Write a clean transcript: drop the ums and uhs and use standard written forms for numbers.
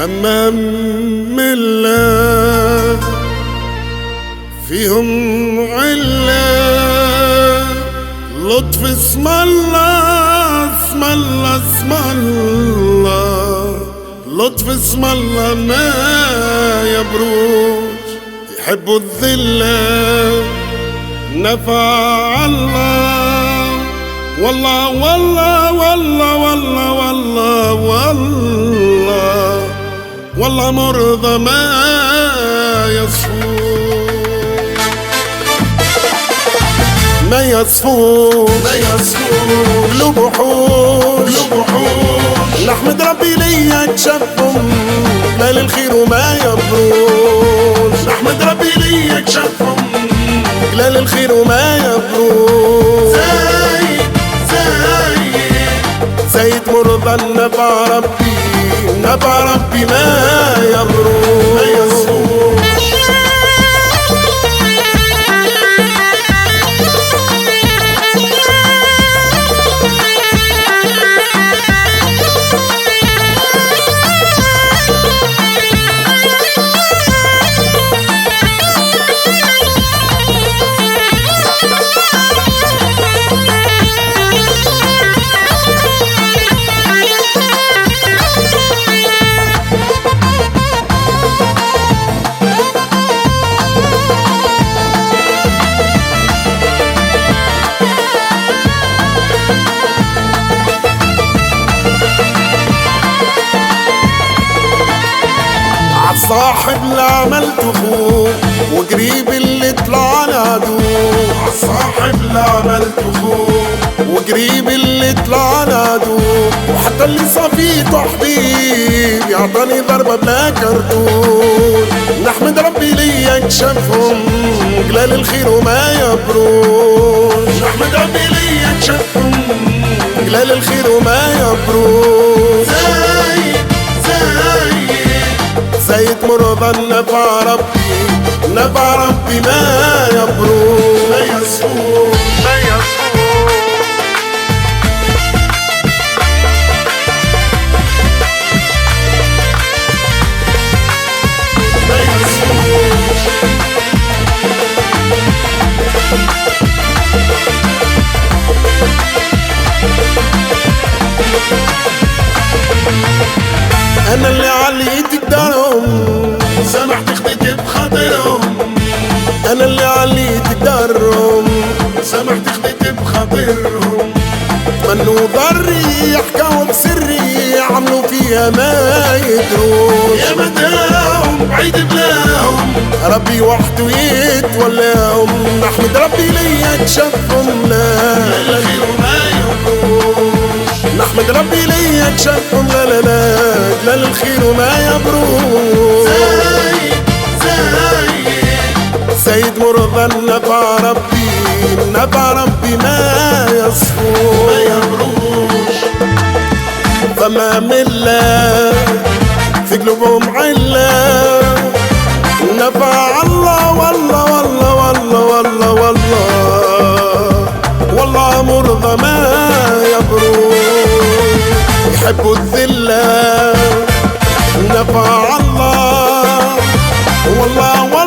فما ملة فيهم علة لطف اسم الله اسم الله اسم الله لطف اسم الله ما يبروج يحبوا الذلة نفع الله والله والله والله والله والله والله والله مرضى ما يصفون ما يصفون لبحوش نحمد ربي ليا تشفهم قلال الخير وما يبروش نحمد ربي ليا تشفهم قلال الخير وما يبروش زايد مرضى نبع ربي ما يبروش صاحب اللي عملته فوق وقريب اللي طلع العدو عالصاحب اللي عملته فوق وقريب اللي طلع العدو وحتى اللي صفيته حبيب يعطاني ضربة بلا كرتون نحمد ربي ليا كشفهم قلال الخير وما يبروش نحمد ربي ليا كشفهم قلال الخير وما يبروش زايد مرضى نبع ربي ما يبروش ما يصفون أنا اللي عليت قدرهم سمحت خديت بخاطرهم أنا اللي عليت قدرهم سمحت خديت بخاطرهم منو ضري يحكوا بسري عملوا فيها ما يدرون يا مداهم بعيد بلاهم ربي وحده يتولاهم نحمد ربي ليا كشفهم لا الخير وما يبروش نحمد ربي ليا كشفهم لا الخير وما يبروش زايد مرضى نبع ربي ما يصفون ما يبروش فما ملة في قلوبهم علة نفع الله والله والله والله والله والله والله مرضى ما يبروش يحبوا الذلة نفع الله والله